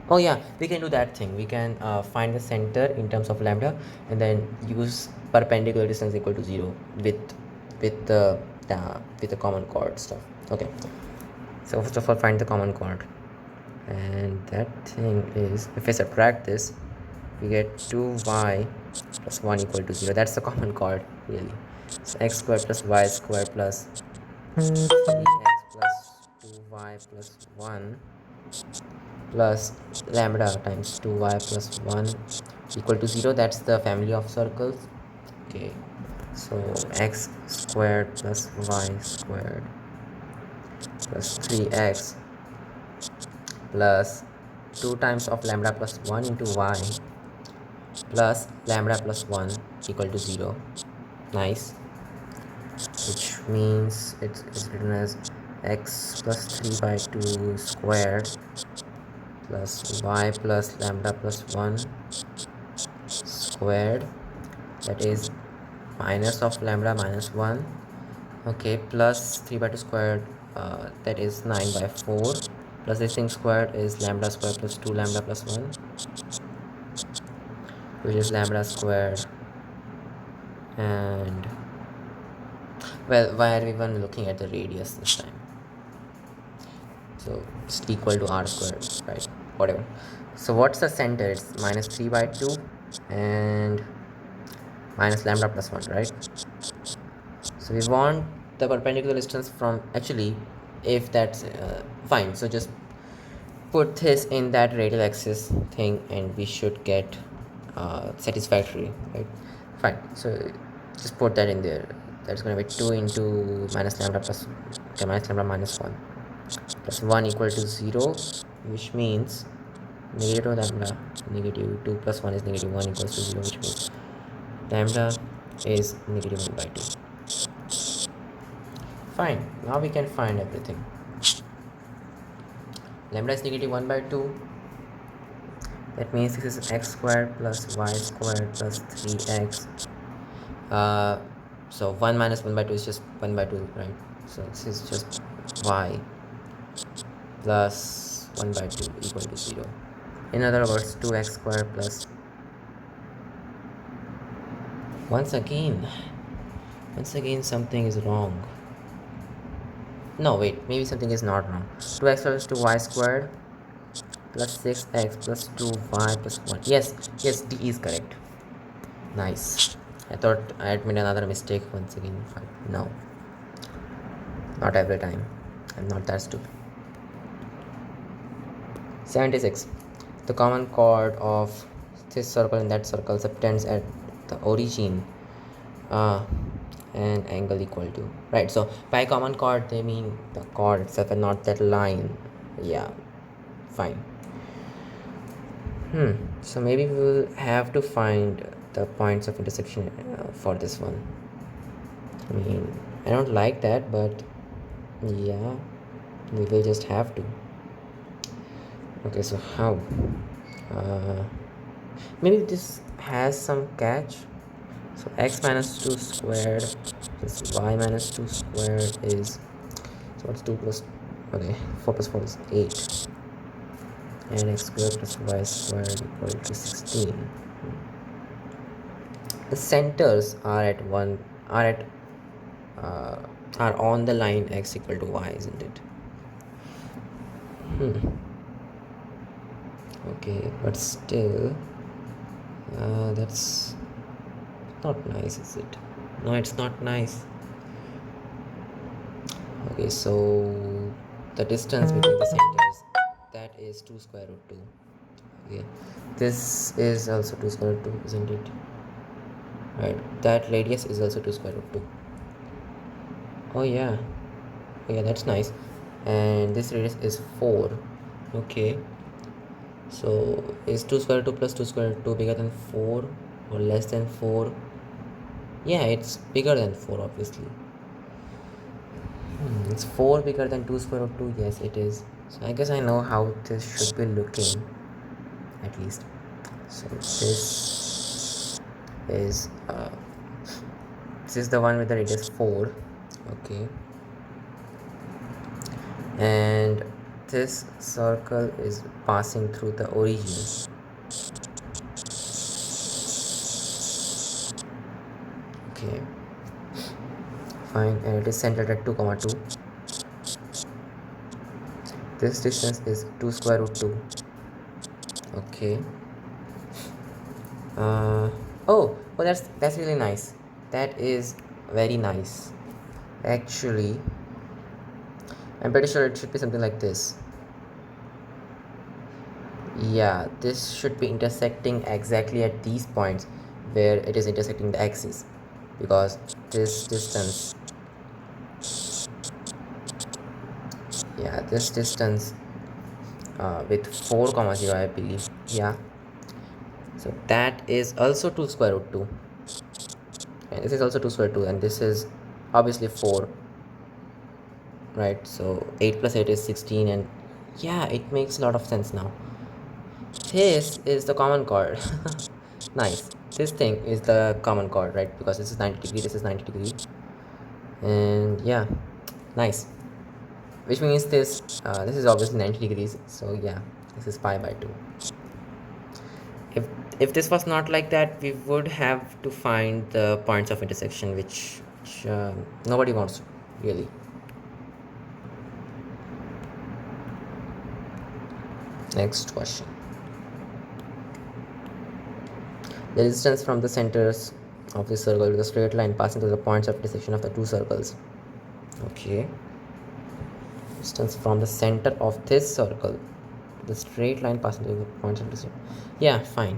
Oh yeah, we can do that thing. We can find the center in terms of lambda and then use perpendicular distance equal to 0 with the common chord stuff. Okay, so first of all find the common chord, and that thing is, if I subtract this, we get 2y plus 1 equal to 0. That's the common chord, really. So x squared plus y squared plus 3x plus 2y plus 1 plus lambda times 2y plus 1 equal to 0. That's the family of circles. Okay, so x squared plus y squared plus 3x plus 2 times of lambda plus 1 into y plus lambda plus 1 equal to 0. Nice. Which means it's written as x plus 3 by 2 squared plus y plus lambda plus 1 squared, that is minus of lambda minus 1, okay, plus 3 by 2 squared, that is 9 by 4, plus this thing squared is lambda squared plus 2 lambda plus 1, which is lambda squared. And well, why are we even looking at the radius this time? So it's equal to r squared, right? Whatever. So what's the center? It's minus 3 by 2 and minus lambda plus 1, right? So we want the perpendicular distance from, actually, if that's fine, so just put this in that radial axis thing and we should get satisfactory, right? Fine, so just put that in there. That's going to be 2 into minus lambda plus, okay, minus lambda minus 1 plus 1 equal to 0, which means negative lambda negative 2 plus 1 is negative 1 equals to 0, which means lambda is negative 1 by 2. Fine, now we can find everything. Lambda is negative 1 by 2. That means this is x squared plus y squared plus 3x. So 1 minus 1 by 2 is just 1 by 2, right? So this is just y plus 1 by 2 equal to 0. In other words, 2x squared plus, once again something is wrong. No, wait, maybe something is not wrong. 2x plus 2y squared plus 6x plus 2y plus 1. Yes, D is correct. Nice. I thought I had made another mistake once again. No, not every time. I'm not that stupid. 76. The common chord of this circle and that circle subtends at the origin an angle equal to, right? So by common chord they mean the chord itself and not that line. Yeah, fine. So maybe we will have to find the points of intersection for this one. I mean, I don't like that, but yeah, we will just have to. Okay, so how? Maybe this has some catch. So x minus 2 squared plus y minus 2 squared is, so what's 2 plus, okay, 4 plus 4 is 8, and x squared plus y squared equal to 16. The centers are at are on the line x equal to y, isn't it? Okay, but still that's not nice, is it? No, it's not nice. Okay, so the distance between the centers, that is 2 square root 2. Okay, this is also 2 square root 2, isn't it? Right, that radius is also 2 square root 2. Oh yeah, that's nice. And this radius is 4. Okay, so is 2 square root 2 plus 2 square root 2 bigger than 4 or less than 4? Yeah, it's bigger than 4, obviously. It's 4 bigger than 2 square root 2. Yes, it is. So I guess I know how this should be looking, at least. So this is the one with the radius 4. Okay, and this circle is passing through the origin. Okay, fine, and it is centered at 2, 2. This distance is 2 square root 2. Okay. Oh, that's really nice. That is very nice. Actually, I'm pretty sure it should be something like this. Yeah, this should be intersecting exactly at these points where it is intersecting the axis, because this distance, yeah, this distance with 4, 0, I believe. Yeah, so that is also 2 square root 2, and this is also 2 square root 2, and this is obviously 4, right? So 8 plus 8 is 16, and yeah, it makes a lot of sense now. This is the common chord. Nice. This thing is the common chord, right? Because this is 90 degree, this is 90 degree, and yeah, nice. Which means this is obviously 90 degrees, so yeah, this is pi by 2. If this was not like that, we would have to find the points of intersection, which nobody wants, really. Next question. The distance from the centers of this circle with a straight line passing through the points of intersection of the two circles. Okay, distance from the center of this circle, the straight line passing through the points of intersection. Yeah, fine.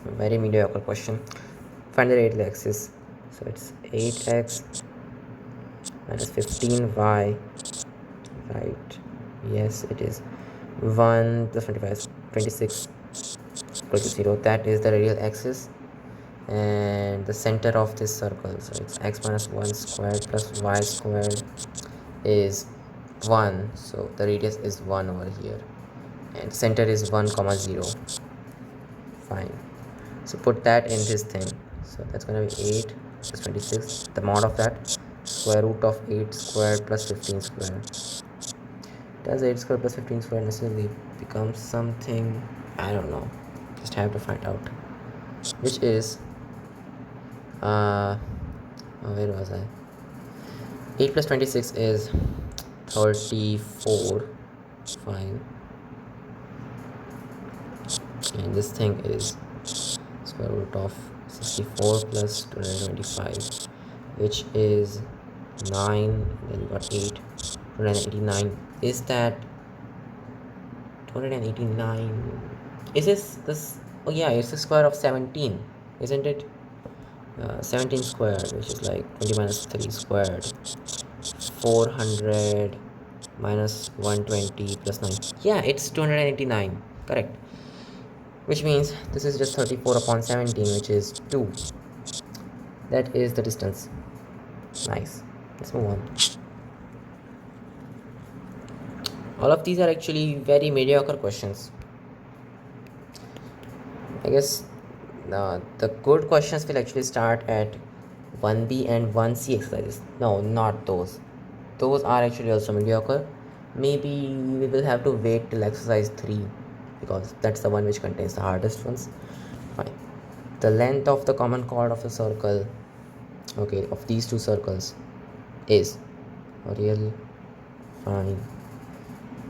Very mediocre question. Find the radial axis. So it's 8x minus 15y, right? Yes, it is. 1 plus 25 is 26 equal to 0. That is the radial axis and the center of this circle. So it's x minus 1 squared plus y squared is 1. So the radius is 1 over here and center is 1 comma 0. Fine. So put that in this thing. So that's going to be 8 plus 26. The mod of that, square root of 8 squared plus 15 squared. Does 8 squared plus 15 squared necessarily become something? I don't know. Just have to find out. Which is, where was I? 8 plus 26 is 34. Fine. And this thing is square root of 64 plus 225, which is 9. Then you got 8. 289. Is that 289? Is this? Oh yeah, it's the square of 17, isn't it? 17 squared, which is like 20 minus 3 squared. 400 minus 120 plus 9. Yeah, it's 289. Correct. Which means this is just 34 upon 17, which is 2. That is the distance. Nice. Let's move on. All of these are actually very mediocre questions. I guess the good questions will actually start at 1B and 1C exercises. No, not those. Those are actually also mediocre. Maybe we will have to wait till exercise 3 because that's the one which contains the hardest ones. Fine. The length of the common chord of the circle, okay, of these two circles is real. Fine.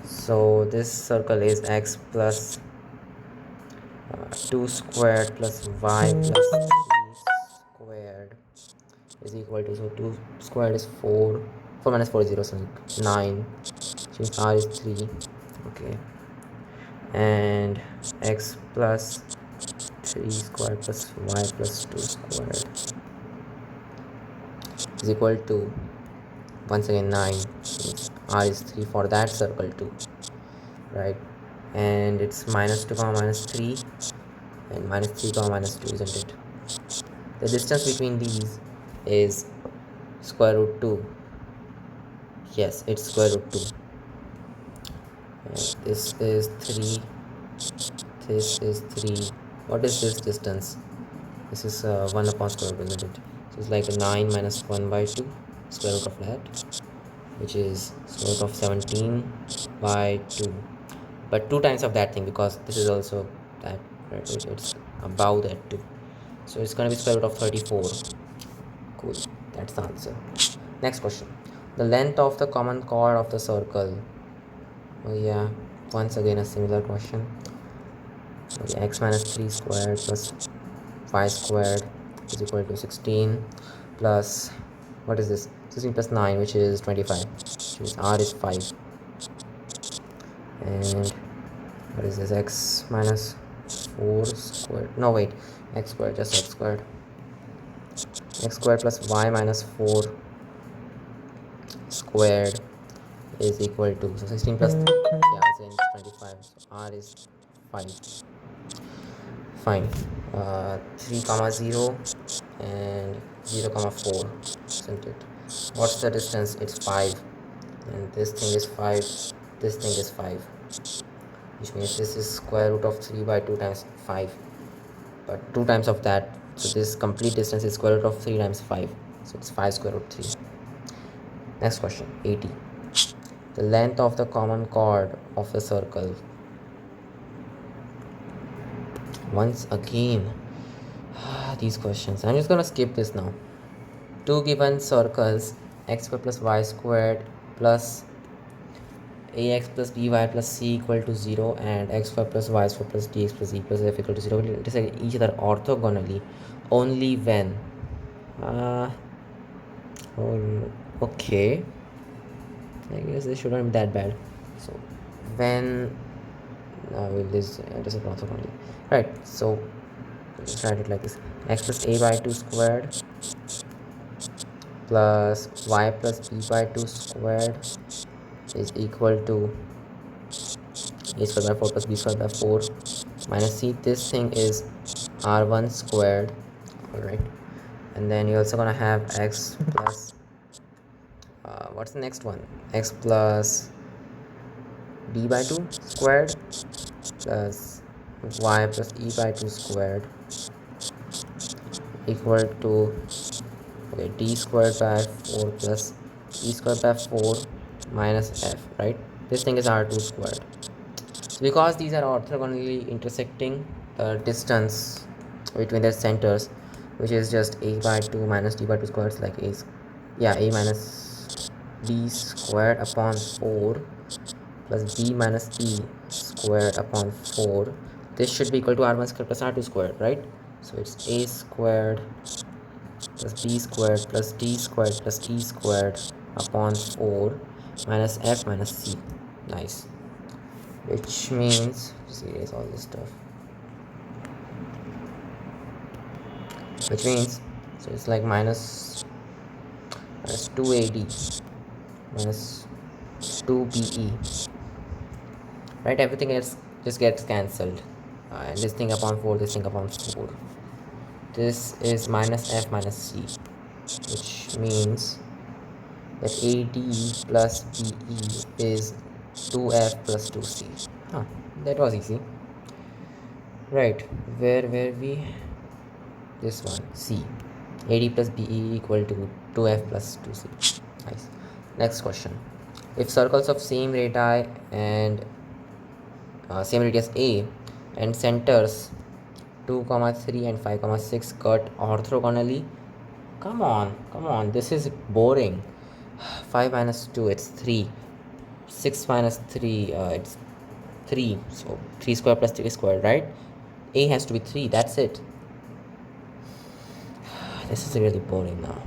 So this circle is x plus 2 squared plus y plus 3 squared is equal to, so 2 squared is 4, 4 minus 4 is 0, so 9, which means r is 3. Okay, and x plus 3 squared plus y plus 2 squared is equal to, once again, 9, means r is 3 for that circle too, right? And it's minus 2 comma minus 3 and minus 3 comma minus 2, isn't it? The distance between these is square root 2. Yes, it's square root 2. And this is 3. This is 3. What is this distance? This is 1 upon square root, isn't it? So it's like 9 minus 1 by 2, square root of that, which is square root of 17 by 2. But 2 times of that thing, because this is also that, right? It's above that too. So it's going to be square root of 34. Cool. That's the answer. Next question. The length of the common chord of the circle. Oh yeah, once again a similar question. Okay, x minus 3 squared plus y squared is equal to 16 plus, what is this? 16 plus 9, which is 25, which means r is 5. And what is this? X minus 4 squared. No, wait. X squared, just x squared. X squared plus y minus 4 squared is equal to, so 16 plus, yeah, it's 25. So r is 5. Fine. 3 comma 0 and 0 comma 4, isn't it? What's the distance? It's 5. And this thing is 5. This thing is 5. Which means this is square root of 3 by 2 times 5. But 2 times of that. So this complete distance is square root of 3 times 5. So it's 5 square root 3. Next question. 80. The length of the common chord of the circle. Once again, these questions. I'm just gonna skip this now. Two given circles, x squared plus y squared plus ax plus by plus c equal to 0 and x squared plus y squared plus dx plus e plus f equal to 0 will intersect each other orthogonally only when uh, okay, I guess this shouldn't be that bad. So when will this intersect also only, right? So just write it like this: x plus a by 2 squared plus y plus b by 2 squared is equal to a squared by 4 plus b squared by 4 minus c. This thing is r1 squared. All right, and then you're also gonna have x plus what's the next one, x plus b by 2 squared plus y plus e by 2 squared equal to, okay, d squared by 4 plus e squared by 4 minus f, right? This thing is r2 squared. So because these are orthogonally intersecting, the distance between their centers, which is just a by 2 minus d by 2 squared, is like a minus b squared upon 4 plus b minus e squared upon 4. This should be equal to r1 squared plus r2 squared, right? So it's a squared plus b squared plus d squared plus e squared upon 4 minus f minus c. Nice. Which means, just erase all this stuff. Which means, so it's like minus 2ad minus 2be, right? Everything else just gets cancelled, and this thing upon 4, this thing upon 4. This is minus f minus c, which means that AD plus BE is 2F plus 2C. Huh, that was easy. Right, where were we? This one, C. AD plus BE equal to 2F plus 2C. Nice. Next question. If circles of same radii and same radius A and centers 2, 3 and 5, 6 cut orthogonally. Come on, this is boring. 5 minus 2, it's 3. 6 minus 3, it's 3. So 3 squared plus 3 squared, right? A has to be 3, that's it. This is really boring now.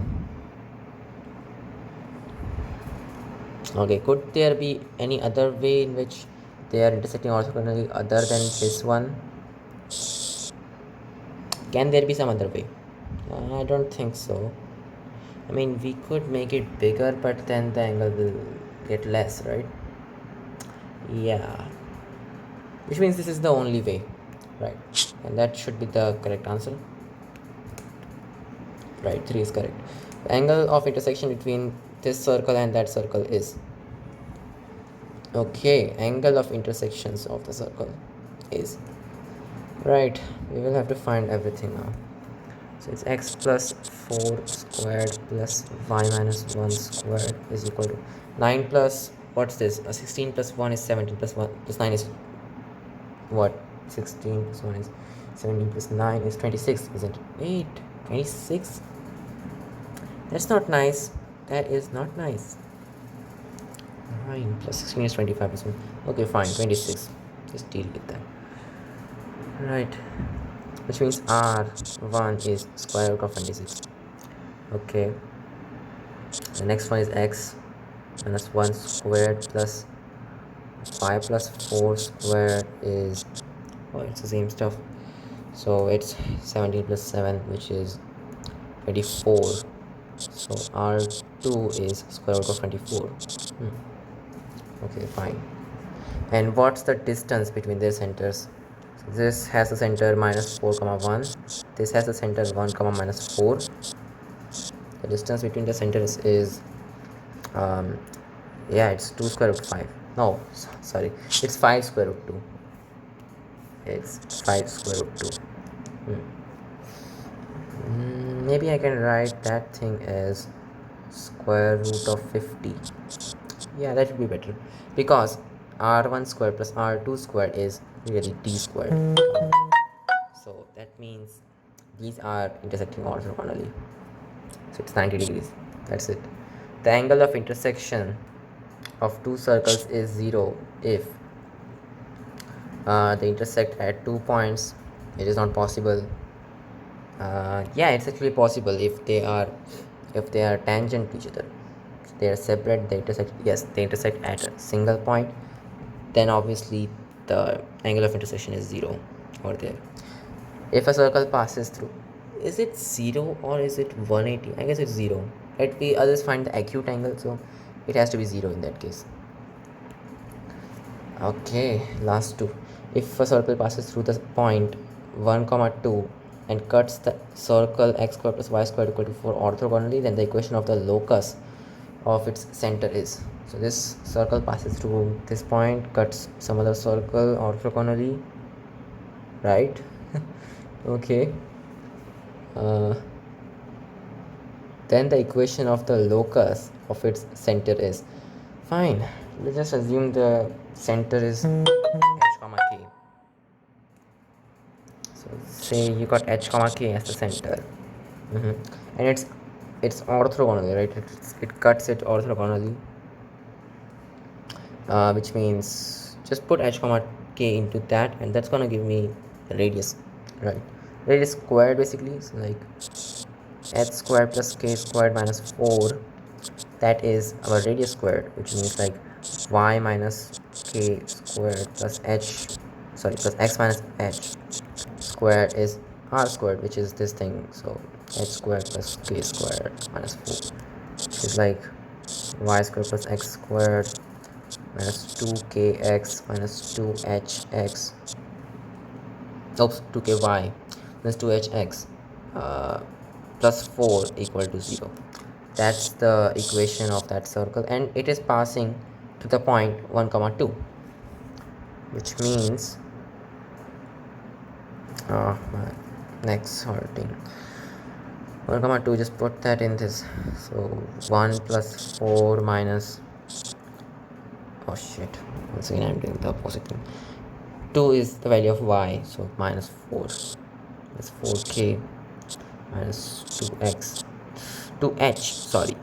Okay, could there be any other way in which they are intersecting orthogonally other than this one? Can there be some other way? I don't think so. I mean, we could make it bigger, but then the angle will get less, right? Yeah. Which means this is the only way, right? And that should be the correct answer. Right, 3 is correct. The angle of intersection between this circle and that circle is, okay, angle of intersections of the circle is, right, we will have to find everything now. So it's x plus 4 squared plus y minus 1 squared is equal to 9 plus, what's this? 16 plus 1 is 17 plus 1 plus 9 is what? 16 plus 1 is 17 plus 9 is 26, isn't it? Wait, 26? That's not nice. That is not nice. 9 plus 16 is 25 plus 1. Okay, fine, 26. Just deal with that. Right. Which means R1 is square root of 26. Okay. The next one is x minus 1 squared plus 5 plus 4 squared is, oh, it's the same stuff. So it's 17 plus 7, which is 24. So R2 is square root of 24. Okay, fine. And what's the distance between their centers? So this has a center minus 4 comma 1. This has a center 1 comma minus 4. The distance between the centers is yeah, it's 2 square root 5. No, sorry, it's 5 square root 2. It's 5 square root 2. Maybe I can write that thing as square root of 50. Yeah, that would be better, because r1 squared plus r2 squared is really d squared. So that means these are intersecting orthogonally. So it's 90 degrees. That's it. The angle of intersection of two circles is 0 if they intersect at 2 points. It is not possible Yeah, it's actually possible if they are tangent to each other. They are separate, they intersect. Yes, they intersect at a single point. Then obviously the angle of intersection is 0 over there. If a circle passes through, is it 0 or is it 180? I guess it's 0. Right? We others find the acute angle, so it has to be 0 in that case. Okay, last two. If a circle passes through the point 1 comma 2 and cuts the circle x squared plus y squared equal to 4 orthogonally, then the equation of the locus of its center is. So this circle passes through this point, cuts some other circle orthogonally, right? Okay. Uh, then the equation of the locus of its center is. Fine. Let's just assume the center is h comma k. So say you got h comma k as the center, and it's orthogonally, right? It cuts it orthogonally, which means just put h comma k into that, and that's gonna give me the radius, right? Radius squared basically, so like h squared plus k squared minus 4. That is our radius squared, which means like y minus k squared plus plus x minus h squared is r squared, which is this thing. So h squared plus k squared minus 4, which is like y squared plus x squared minus 2kx minus 2hx, oops, 2ky minus 2hx plus 4 equal to 0. That's the equation of that circle, and it is passing to the point 1 comma 2, which means my next hurting 1 comma 2, just put that in this. So 1 plus 4 minus, oh shit, once again I'm doing the opposite thing. 2 is the value of y, so minus 4. That's 4k minus 2x 2h, sorry,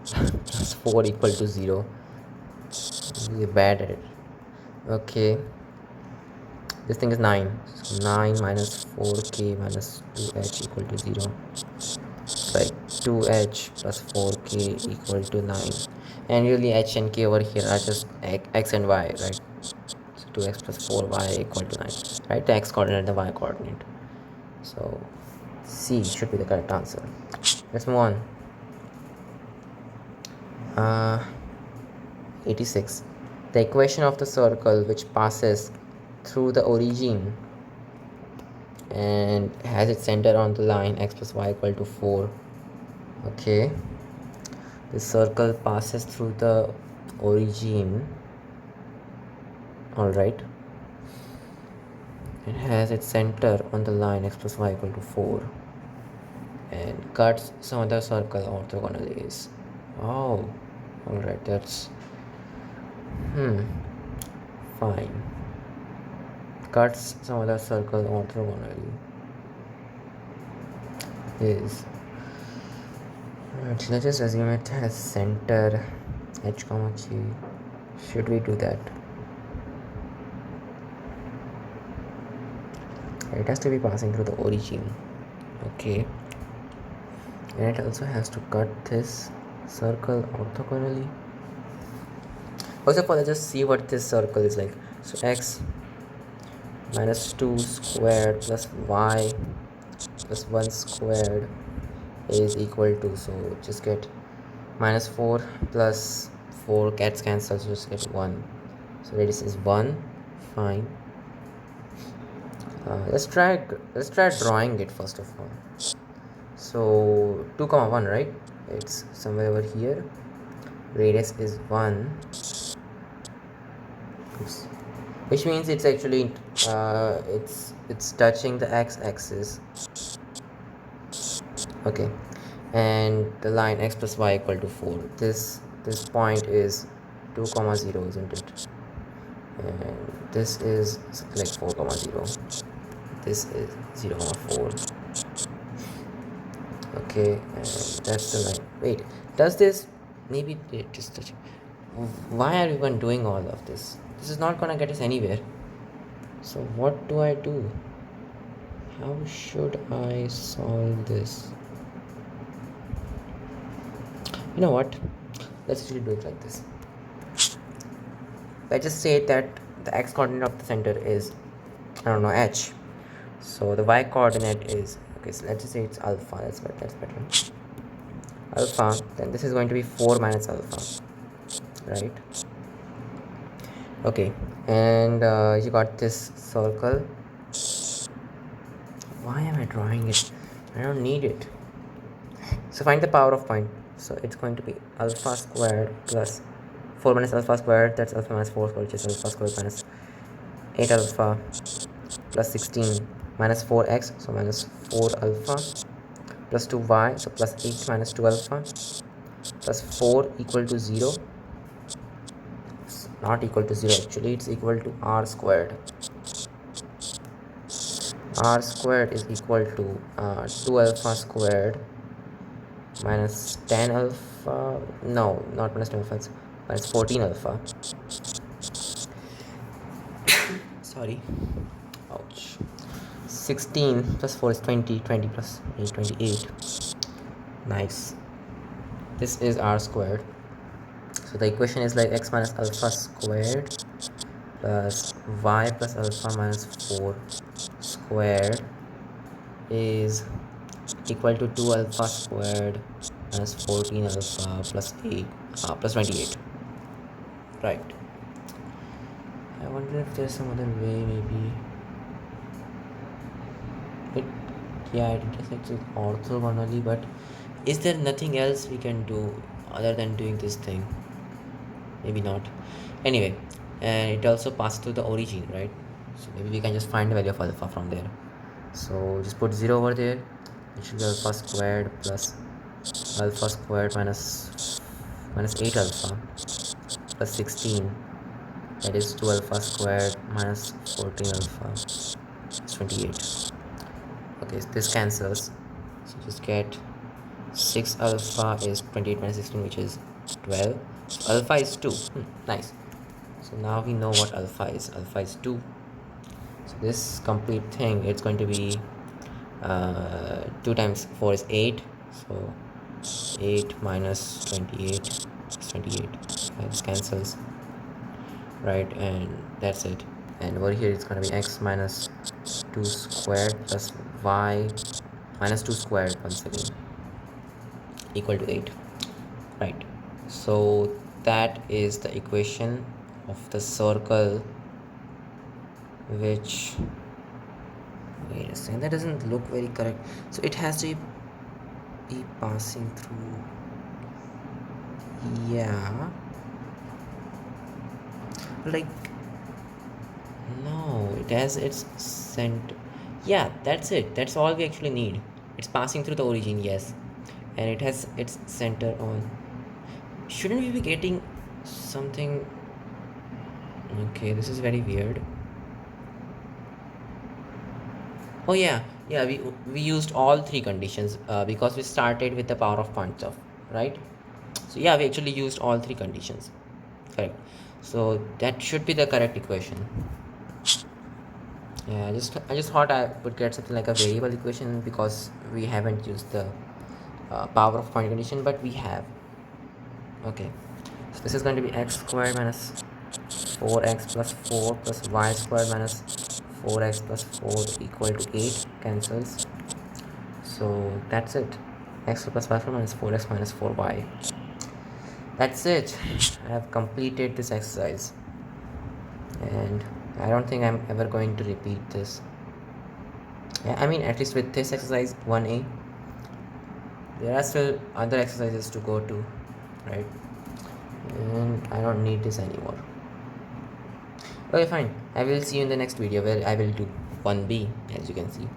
plus 4 equal to 0. We're bad at it. Okay, this thing is 9, so 9 minus 4k minus 2h equal to 0. Like 2h plus 4k equal to 9, and really h and k over here are just x and y, right? So 2x plus 4y equal to 9, right? The x coordinate, the y coordinate. So C should be the correct answer. Let's move on. 86. The equation of the circle which passes through the origin and has its center on the line x plus y equal to 4. Okay, the circle passes through the origin, all right. It has its center on the line x plus y equal to 4 and cuts some other circle orthogonally is. Oh, all right, that's fine. Cuts some other circle orthogonally is. Right, let's just assume it has center h comma g. Should we do that? It has to be passing through the origin. Okay, and it also has to cut this circle orthogonally. First of all, let's just see what this circle is like. So x minus 2 squared plus y plus 1 squared is equal to, so just get minus 4 plus 4 cats cancel, so just get 1. So radius is 1. Fine. Let's try drawing it first of all. So 2 comma 1, right? It's somewhere over here. Radius is 1. Oops. Which means it's actually it's touching the x-axis. Okay, and the line x plus y equal to 4. This point is 2 comma 0, isn't it? And this is like 4 comma 0. This is 0 comma 4. Okay, and that's the line. Wait, does this maybe it just touch? Why are we even doing all of this? This is not gonna get us anywhere. So what do I do? how should I solve this? You know what, let's actually do it like this. Let's just say that the x coordinate of the center is, I don't know, h. So the y coordinate is, okay, so let's just say it's alpha. That's better. Alpha, then this is going to be 4 minus alpha, right? Okay, and you got this circle. Why am I drawing it? I don't need it. So find the power of point. So it's going to be alpha squared plus 4 minus alpha squared, that's alpha minus 4 squared, which is alpha squared minus 8 alpha plus 16 minus 4x, so minus 4 alpha plus 2y, so plus 8 minus 2 alpha plus 4 equal to 0. It's not equal to 0 actually, it's equal to r squared. R squared is equal to 2 alpha squared minus 10 alpha, no, not minus 10 alpha, it's minus 14 alpha, sorry, ouch. 16 plus 4 is 20, 20 plus 8, 28. Nice. This is r squared. So the equation is like x minus alpha squared plus y plus alpha minus 4 squared is equal to 2 alpha squared minus 14 alpha plus 8 plus 28. Right. I wonder if there's some other way, maybe it, yeah, it intersects with orthogonally, but is there nothing else we can do other than doing this thing? Maybe not. Anyway, and it also passes through the origin, right? So maybe we can just find the value of alpha from there. So just put 0 over there. It should be alpha squared plus alpha squared minus 8 alpha plus 16, that is 2 alpha squared minus 14 alpha is 28. Okay, so this cancels, so just get 6 alpha is 28 minus 16, which is 12. So alpha is 2. Nice. So now we know what alpha is. Alpha is 2. So this complete thing, it's going to be 2 times 4 is 8. So 8 minus 28 is 28. This cancels, right? And that's it. And over here it's going to be x minus 2 squared plus y minus 2 squared once again equal to 8, right? So that is the equation of the circle, which, wait a second, that doesn't look very correct. So it has to be passing through, yeah, like, no, it has its center. Yeah, that's it, that's all we actually need. It's passing through the origin, yes, and it has its center on. Shouldn't we be getting something? Okay, this is very weird. Oh yeah, we used all 3 conditions because we started with the power of point stuff, right? So yeah, we actually used all 3 conditions, correct? So that should be the correct equation. Yeah, I just thought I would get something like a variable equation because we haven't used the power of point condition, but we have. Okay, so this is going to be x squared minus 4x plus 4 plus y squared minus 4x plus 4 equal to 8, cancels. So that's it. X plus y minus 4x minus 4y. That's it. I have completed this exercise, and I don't think I'm ever going to repeat this. Yeah, I mean, at least with this exercise 1a, there are still other exercises to go to, right? And I don't need this anymore. Okay, fine. I will see you in the next video where I will do 1b, as you can see.